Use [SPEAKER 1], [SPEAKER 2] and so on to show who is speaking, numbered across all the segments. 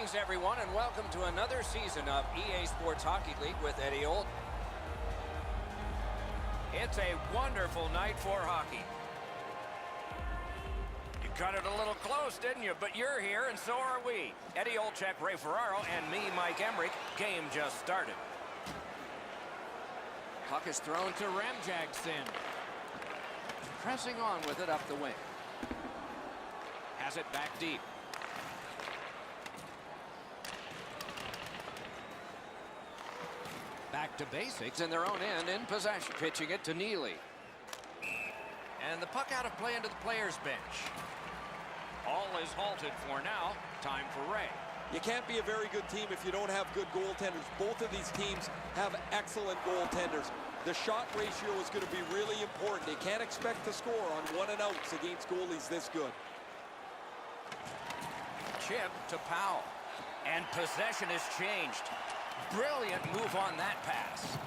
[SPEAKER 1] Greetings, everyone, and welcome to another season of EA Sports Hockey League with Eddie Old. It's a wonderful night for hockey. You cut it a little close, didn't you? But you're here, and so are we. Eddie Olczyk, Ray Ferraro, and me, Mike Emmerich. Game just started. Puck is thrown to Ramjagsin. Pressing on with it up the wing. Has it back deep. Back to basics in their own end in possession. Pitching it to Neely. And the puck out of play into the players' bench. All is halted for now. Time for Ray.
[SPEAKER 2] You can't be a very good team if you don't have good goaltenders. Both of these teams have excellent goaltenders. The shot ratio is going to be really important. They can't expect to score on one and outs against goalies this good.
[SPEAKER 1] Chip to Powell. And possession has changed. Brilliant move on that pass.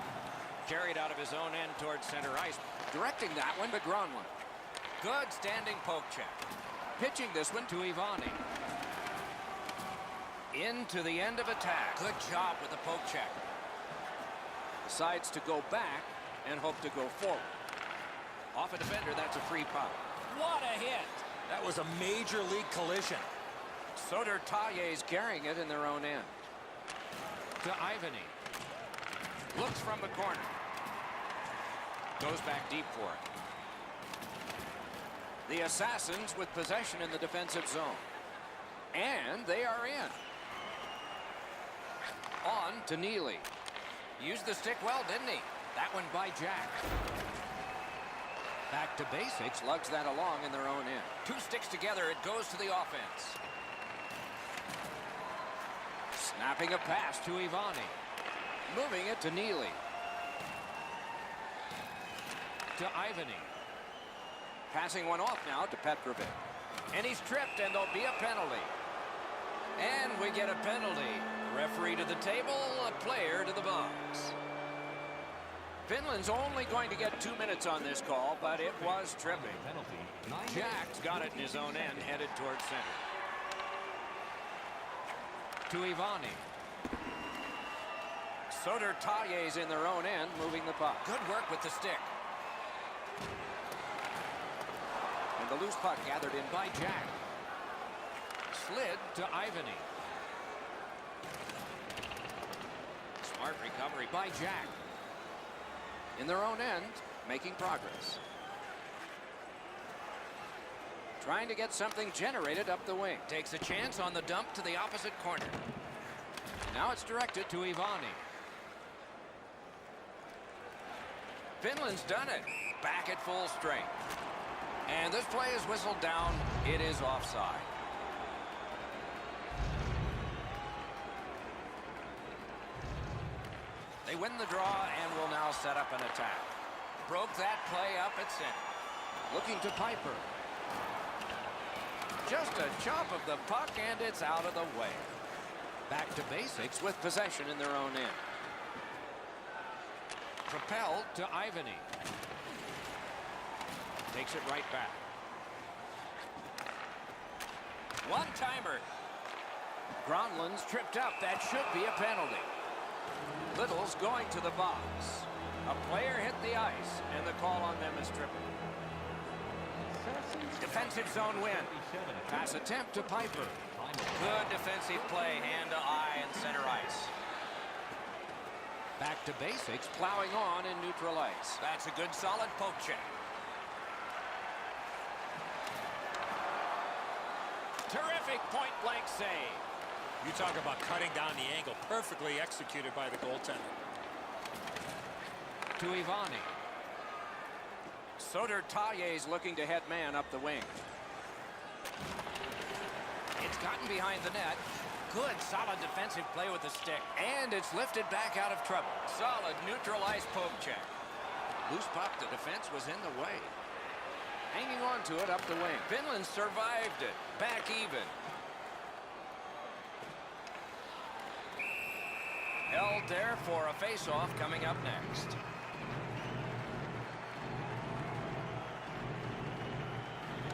[SPEAKER 1] Carried out of his own end towards center ice. Directing that one to Gronlund. Good standing poke check. Pitching this one to Ivani. Into the end of attack. Good job with the poke check. Decides to go back and hope to go forward. Off a defender, that's a free puck. What a hit!
[SPEAKER 3] That was a major league collision.
[SPEAKER 1] Soder Taille's carrying it in their own end. To Ivany. Looks from the corner. Goes back deep for it. The Assassins with possession in the defensive zone. And they are in. On to Neely. Used the stick well, didn't he? That one by Jack. Back to basics. Lugs that along in their own end. Two sticks together. It goes to the offense. Snapping a pass to Ivani. Moving it to Neely. To Ivany. Passing one off now to Petrovic. And he's tripped, and there'll be a penalty. And we get a penalty. Referee to the table, a player to the box. Finland's only going to get 2 minutes on this call, but it was tripping. Jack's got it in his own end, headed towards center. To Ivani. Soder Taille's in their own end, moving the puck. Good work with the stick. And the loose puck gathered in by Jack. Slid to Ivany. Smart recovery by Jack. In their own end, making progress. Trying to get something generated up the wing. Takes a chance on the dump to the opposite corner. Now it's directed to Ivani. Finland's done it. Back at full strength. And this play is whistled down. It is offside. They win the draw and will now set up an attack. Broke that play up at center. Looking to Piper. Just a chop of the puck, and it's out of the way. Back to basics with possession in their own end. Propelled to Ivany. Takes it right back. One-timer. Gronlund's tripped up. That should be a penalty. Little's going to the box. A player hit the ice, and the call on them is tripping. Defensive zone win. Pass attempt to Piper. Good defensive play, hand to eye and center ice. Back to basics, plowing on in neutral ice. That's a good solid poke check. Terrific point-blank save.
[SPEAKER 3] You talk about cutting down the angle. Perfectly executed by the goaltender.
[SPEAKER 1] To Ivani. Soder Taille's looking to head man up the wing. It's gotten behind the net. Good, solid defensive play with the stick. And it's lifted back out of trouble. Solid neutral ice poke check. Loose puck, the defense was in the way. Hanging on to it up the wing. Finland survived it. Back even. Held there for a face-off coming up next.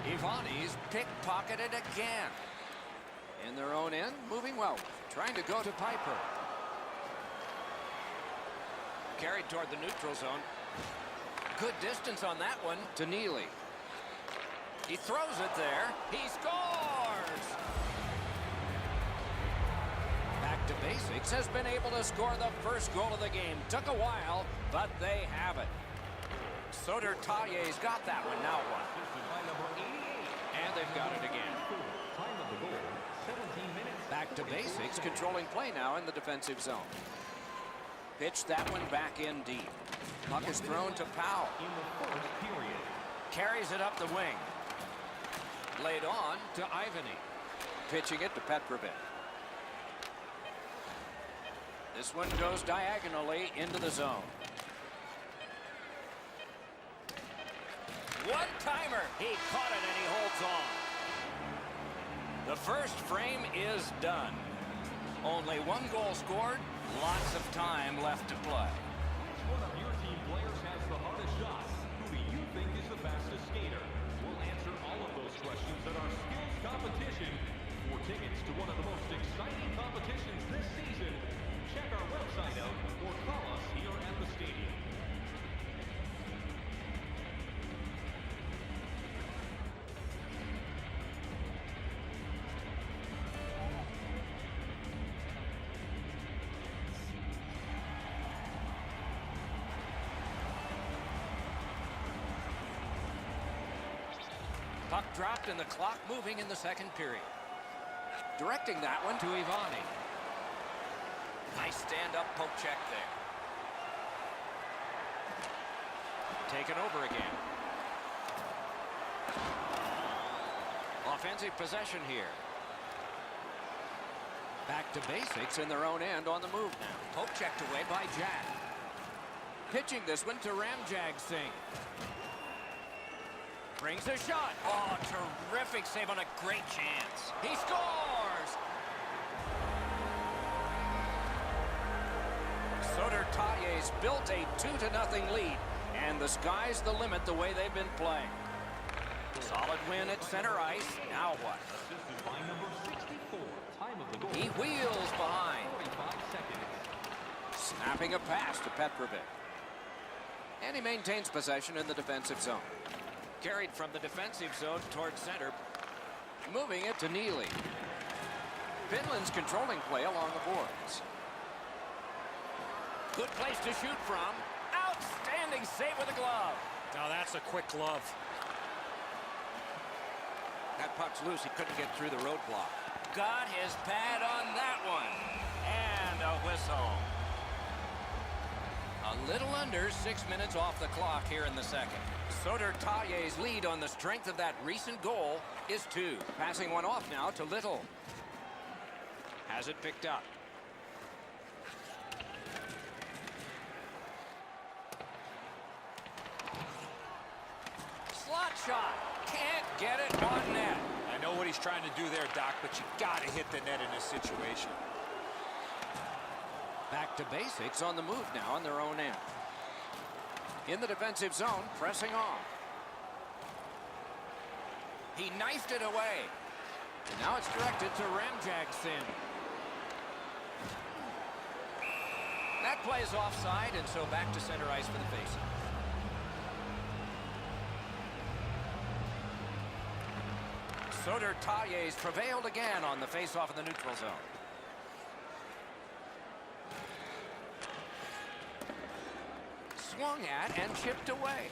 [SPEAKER 1] Ivani's pickpocketed again. In their own end, moving well. Trying to go to Piper. Carried toward the neutral zone. Good distance on that one to Neely. He throws it there. He scores! Back to Basics has been able to score the first goal of the game. Took a while, but they have it. Soder Taille's got that one. Now one. And they've got it again.
[SPEAKER 4] Time of the goal, 17 minutes.
[SPEAKER 1] Back to Basics, controlling play now in the defensive zone. Pitch that one back in deep. Puck is thrown to Powell.
[SPEAKER 4] In the first period.
[SPEAKER 1] Carries it up the wing. Laid on to Ivany. Pitching it to Petrovic. This one goes diagonally into the zone. One-timer. He caught it and he holds on. The first frame is done. Only one goal scored. Lots of time left to play.
[SPEAKER 4] Which one of your team players has the hardest shots? Who do you think is the fastest skater? We'll answer all of those questions at our skills competition. For tickets to one of the most exciting competitions this season, check our website out or call us here at the stadium.
[SPEAKER 1] Puck dropped and the clock moving in the second period. Directing that one to Ivany. Nice stand-up poke check there. Taken over again. Offensive possession here. Back to Basics in their own end on the move now. Poke checked away by Jack. Pitching this one to Ramjag Singh. Brings a shot. Oh, terrific save on a great chance. He scores! Soder Taille's built a 2-0 lead, and the sky's the limit the way they've been playing. Solid win at center ice. Now what?
[SPEAKER 4] Assisted by number 64. Time of the goal.
[SPEAKER 1] He wheels behind.
[SPEAKER 4] 45 seconds.
[SPEAKER 1] Snapping a pass to Petrovic. And he maintains possession in the defensive zone. Carried from the defensive zone towards center. Moving it to Neely. Finland's controlling play along the boards. Good place to shoot from. Outstanding save with a glove.
[SPEAKER 3] Now that's a quick glove.
[SPEAKER 1] That puck's loose. He couldn't get through the roadblock. Got his pad on that one. And a whistle. A little under 6 minutes off the clock here in the second. Soder Taille's lead on the strength of that recent goal is 2. Passing one off now to Little. Has it picked up. Slot shot. Can't get it on net.
[SPEAKER 3] I know what he's trying to do there, Doc, but you got to hit the net in this situation.
[SPEAKER 1] Back to Basics on the move now on their own end. In the defensive zone, pressing on. He knifed it away. And now it's directed to Ramjag Singh. That plays offside, and so back to center ice for the faceoff. Soder Taille's prevailed again on the faceoff in the neutral zone. Swung at and chipped away.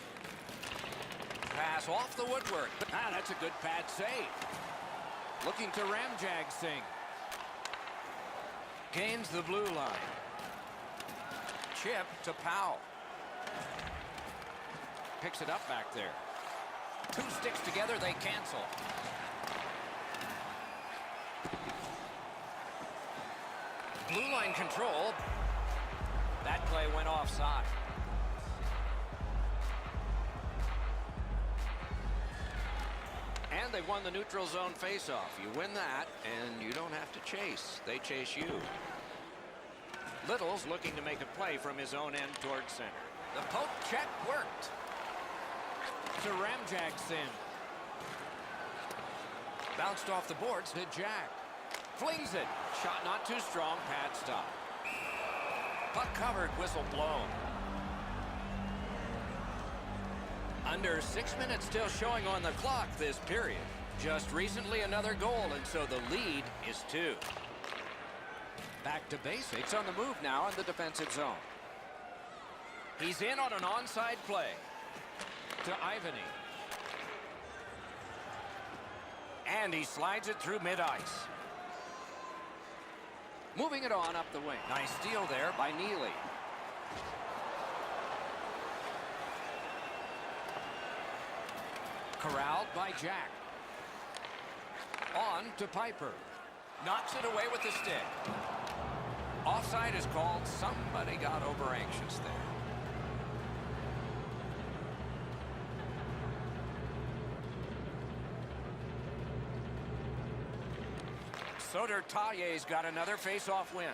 [SPEAKER 1] Pass off the woodwork. That's a good pad save. Looking to Ramjag Singh. Gains the blue line. Chip to Powell. Picks it up back there. 2 sticks together, they cancel. Blue line control. That play went offside. And they won the neutral zone faceoff. You win that, and you don't have to chase. They chase you. Little's looking to make a play from his own end towards center. The poke check worked. To Ramjag Singh. Bounced off the boards to Jack. Flings it. Shot not too strong. Pad stop. Puck covered. Whistle blown. Under 6 minutes still showing on the clock this period. Just recently another goal, and so the lead is 2. Back to basics on the move now in the defensive zone. He's in on an onside play. To Ivany. And he slides it through mid-ice. Moving it on up the wing. Nice steal there by Neely. Corralled by Jack. On to Piper. Knocks it away with the stick. Offside is called. Somebody got over anxious there. Soder Talier's got another face-off win.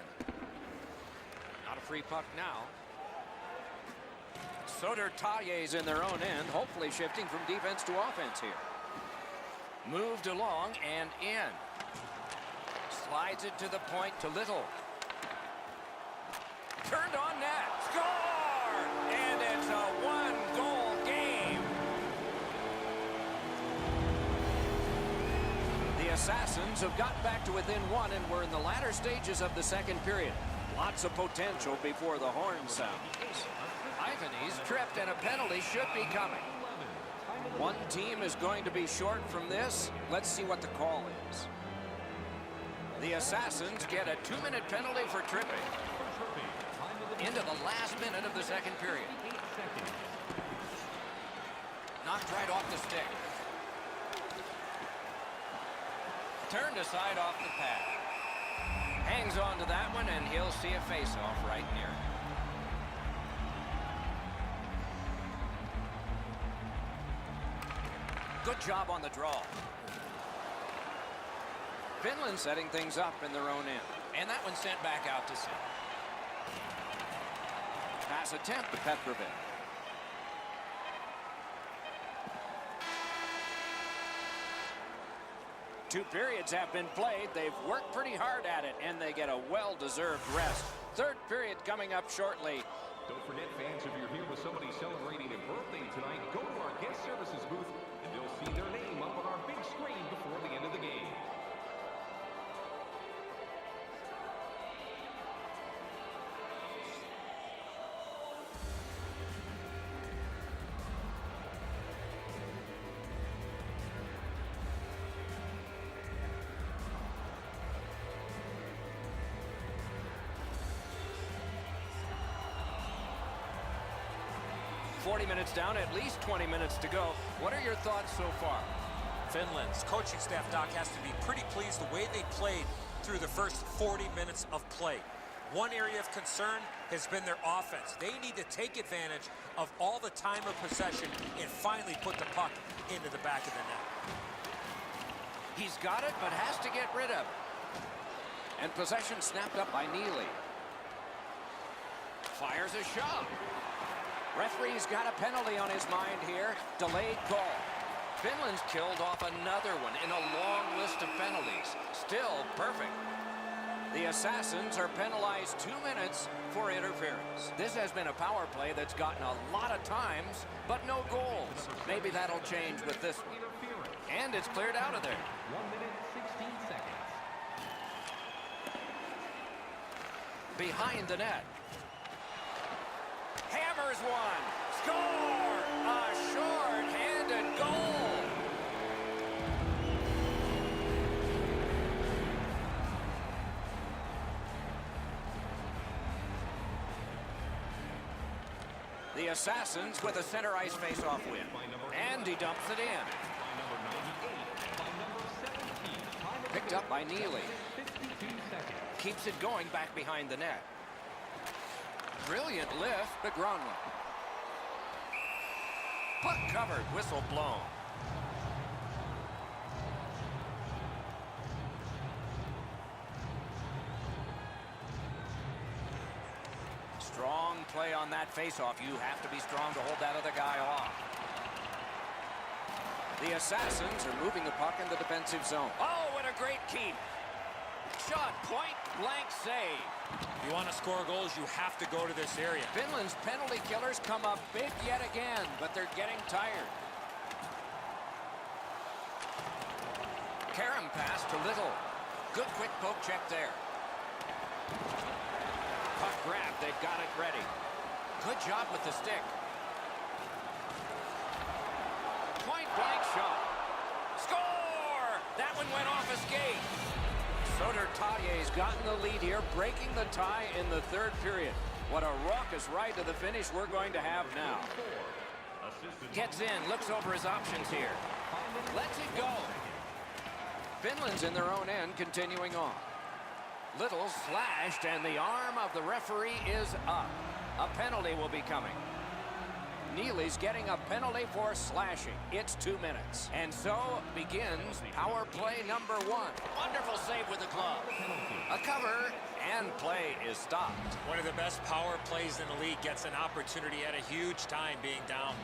[SPEAKER 1] Not a free puck now. Soder Talier's in their own end, hopefully shifting from defense to offense here. Moved along and in. Slides it to the point to Little. Turned on net. Score! And it's a one-goal game. The Assassins have gotten back to within 1, and we're in the latter stages of the second period. Lots of potential before the horn sounds. Ivany's tripped, and a penalty should be coming. One team is going to be short from this. Let's see what the call is. The Assassins get a 2-minute penalty for tripping. Into the last minute of the second period. Knocked right off the stick. Turned aside off the pad. Hangs on to that one, and he'll see a face-off right near him. Good job on the draw. Finland setting things up in their own end. And that one sent back out to center. Pass attempt to Petrovic. Two periods have been played. They've worked pretty hard at it, and they get a well-deserved rest. Third period coming up shortly.
[SPEAKER 4] Don't forget, fans, if you're here with somebody celebrating a birthday tonight, go to our guest services booth, and they'll see their name up on our big screen before the end of the game.
[SPEAKER 1] Minutes down, at least 20 minutes to go. What are your thoughts so far?
[SPEAKER 3] Finland's coaching staff, Doc, has to be pretty pleased the way they played through the first 40 minutes of play. One area of concern has been their offense. They need to take advantage of all the time of possession and finally put the puck into the back of the net.
[SPEAKER 1] He's got it, but has to get rid of it. And possession snapped up by Neely. Fires a shot. Referee's got a penalty on his mind here. Delayed call. Finland's killed off another one in a long list of penalties. Still perfect. The Assassins are penalized 2 minutes for interference. This has been a power play that's gotten a lot of times, but no goals. Maybe that'll change with this one. And it's cleared out of there.
[SPEAKER 4] 1 minute, 16 seconds.
[SPEAKER 1] Behind the net. Hammers one. Score! A short-handed goal. The Assassins with a center ice face-off win. And he dumps it in. Picked up by Neely. Keeps it going back behind the net. Brilliant lift, but Gronwell. Puck covered, whistle blown. Strong play on that faceoff. You have to be strong to hold that other guy off. The Assassins are moving the puck in the defensive zone. Oh, what a great keep. shot, point-blank save.
[SPEAKER 3] You want to score goals, you have to go to this area.
[SPEAKER 1] Finland's penalty killers come up big yet again, but they're getting tired. Karam pass to Little. Good quick poke check there. Puck grab, they've got it ready. Good job with the stick. Point-blank shot. Score! That one went off his skate. Soder Taille's gotten the lead here, breaking the tie in the third period. What a raucous ride to the finish we're going to have now. Gets in, looks over his options here. Lets it go. Finland's in their own end, continuing on. Little slashed, and the arm of the referee is up. A penalty will be coming. Neely's getting a penalty for slashing. It's 2 minutes. And so begins power play number 1. Wonderful save with the glove. A cover, and play is stopped.
[SPEAKER 3] One of the best power plays in the league gets an opportunity at a huge time being down.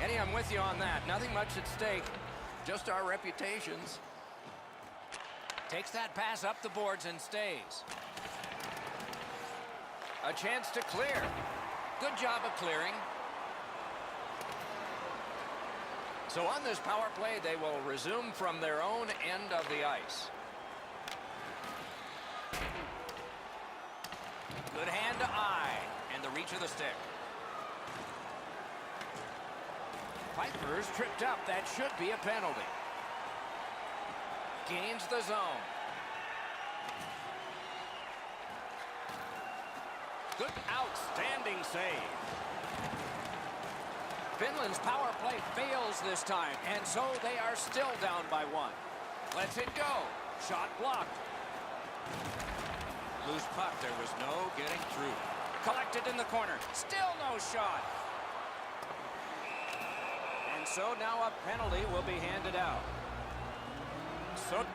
[SPEAKER 1] Eddie, I'm with you on that. Nothing much at stake, just our reputations. Takes that pass up the boards and stays. A chance to clear. Good job of clearing. So on this power play, they will resume from their own end of the ice. Good hand to eye, and the reach of the stick. Piper's tripped up. That should be a penalty. Gains the zone. Good, outstanding save. Finland's power play fails this time, and so they are still down by 1. Lets it go. Shot blocked. Loose puck. There was no getting through. Collected in the corner. Still no shot. And so now a penalty will be handed out. So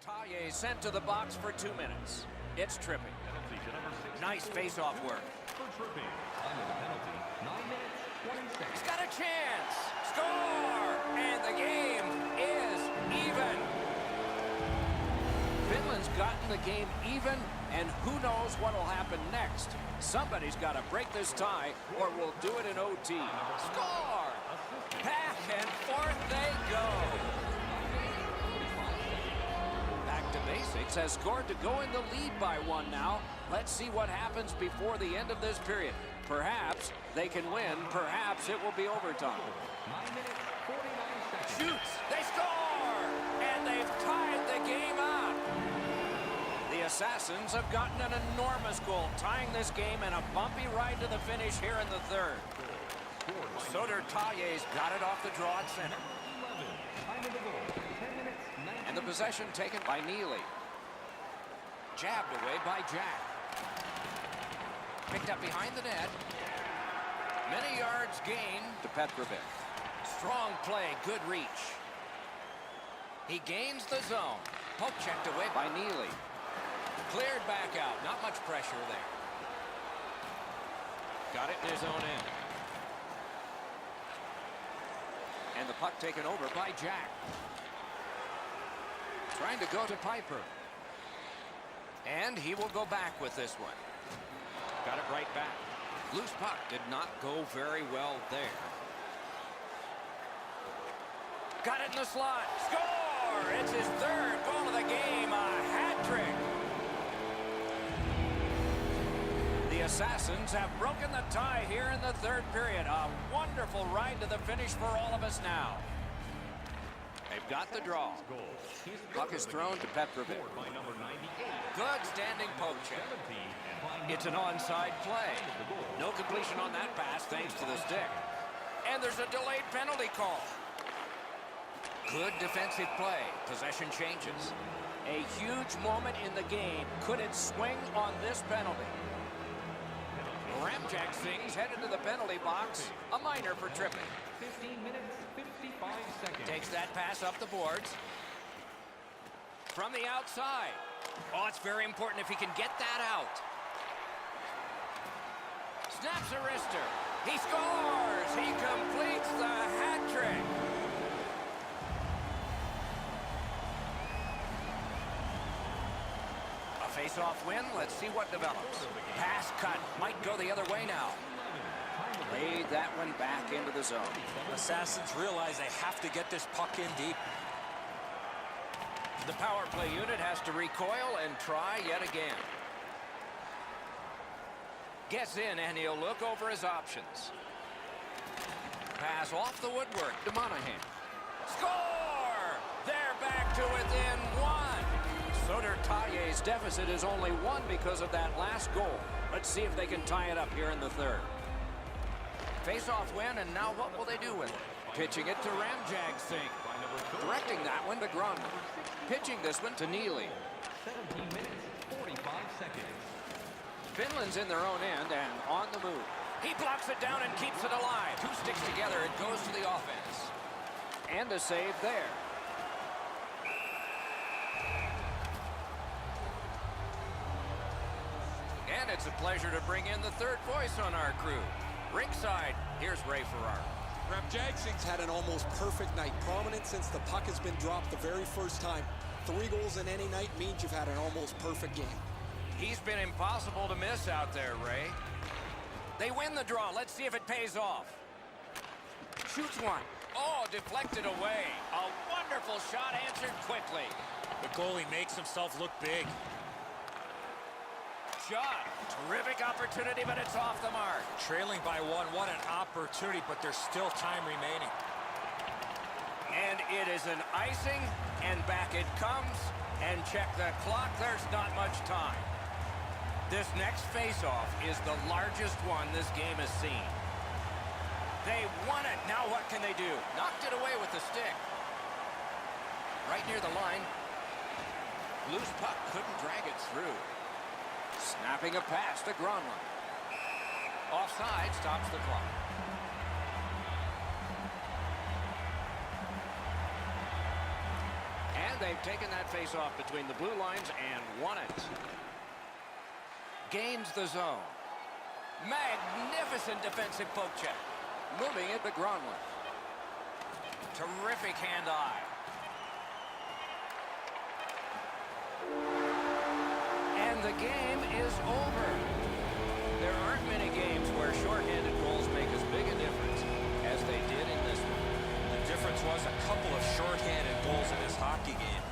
[SPEAKER 1] Taille sent to the box for 2 minutes. It's tripping. Nice face-off work. He's got a chance. Score! And the game is even. Finland's gotten the game even, and who knows what will happen next. Somebody's got to break this tie, or we'll do it in OT. Score! Back and forth they go. To basics has scored to go in the lead by 1 now. Let's see what happens before the end of this period. Perhaps they can win. Perhaps it will be overtime.
[SPEAKER 4] 9 minutes, 49 seconds.
[SPEAKER 1] Shoots. They score! And they've tied the game up. The Assassins have gotten an enormous goal, tying this game in a bumpy ride to the finish here in the third. Soder Taille's got it off the draw at center.
[SPEAKER 4] 11. Time of the goal. 10 minutes.
[SPEAKER 1] And the possession taken by Neely. Jabbed away by Jack. Picked up behind the net. Many yards gained to Petrovic. Strong play, good reach. He gains the zone. Poke checked away by Neely. Cleared back out. Not much pressure there. Got it in his own end. And the puck taken over by Jack. Trying to go to Piper. And he will go back with this one. Got it right back. Loose puck did not go very well there. Got it in the slot. Score! It's his third goal of the game. A hat trick. The Assassins have broken the tie here in the third period. A wonderful ride to the finish for all of us now. They've got the draw. Puck is thrown to Petrovic. Good standing poke check. It's an onside play. No completion on that pass thanks to the stick. And there's a delayed penalty call. Good defensive play. Possession changes. A huge moment in the game. Could it swing on this penalty? Ramjack Singh's headed to the penalty box. A minor for tripping.
[SPEAKER 4] 15 minutes, 55 seconds.
[SPEAKER 1] Takes that pass up the boards. From the outside. Oh, it's very important if he can get that out. Snaps a wrister. He scores! He completes the hat trick. A face-off win. Let's see what develops. Pass cut. Might go the other way now. Laid that one back into the zone.
[SPEAKER 3] Assassins realize they have to get this puck in deep.
[SPEAKER 1] The power play unit has to recoil and try yet again. Gets in and he'll look over his options. Pass off the woodwork to Monahan. Score! They're back to within one. Soder Taille's deficit is only one because of that last goal. Let's see if they can tie it up here in the third. Face-off win, and now what will they do with it? Pitching it to Ramjack Singh. Directing that one to Gronman. Pitching this one to Neely.
[SPEAKER 4] 17 minutes, 45 seconds.
[SPEAKER 1] Finland's in their own end and on the move. He blocks it down and keeps it alive. Two sticks together, it goes to the offense. And a save there. And it's a pleasure to bring in the third voice on our crew. Ringside, here's Ray Ferraro.
[SPEAKER 2] Ramjack Singh's had an almost perfect night. Prominent since the puck has been dropped the very first time. 3 goals in any night means you've had an almost perfect game.
[SPEAKER 1] He's been impossible to miss out there, Ray. They win the draw. Let's see if it pays off. Shoots one. Oh, deflected away. A wonderful shot answered quickly.
[SPEAKER 3] The goalie makes himself look big.
[SPEAKER 1] Shot. Terrific opportunity, but it's off the mark.
[SPEAKER 3] Trailing by 1, what an opportunity, but there's still time remaining.
[SPEAKER 1] And it is an icing, and back it comes. And check the clock, there's not much time. This next face-off is the largest one this game has seen. They won it. Now what can they do? Knocked it away with the stick. Right near the line. Loose puck, couldn't drag it through. Snapping a pass to Gronman. Offside, stops the clock. And they've taken that face-off between the blue lines and won it. Gains the zone. Magnificent defensive poke check. Moving it to Gronman. Terrific hand-eye. And the game is over. There aren't many games where shorthanded goals make as big a difference as they did in this one.
[SPEAKER 3] The difference was a couple of shorthanded goals in this hockey game.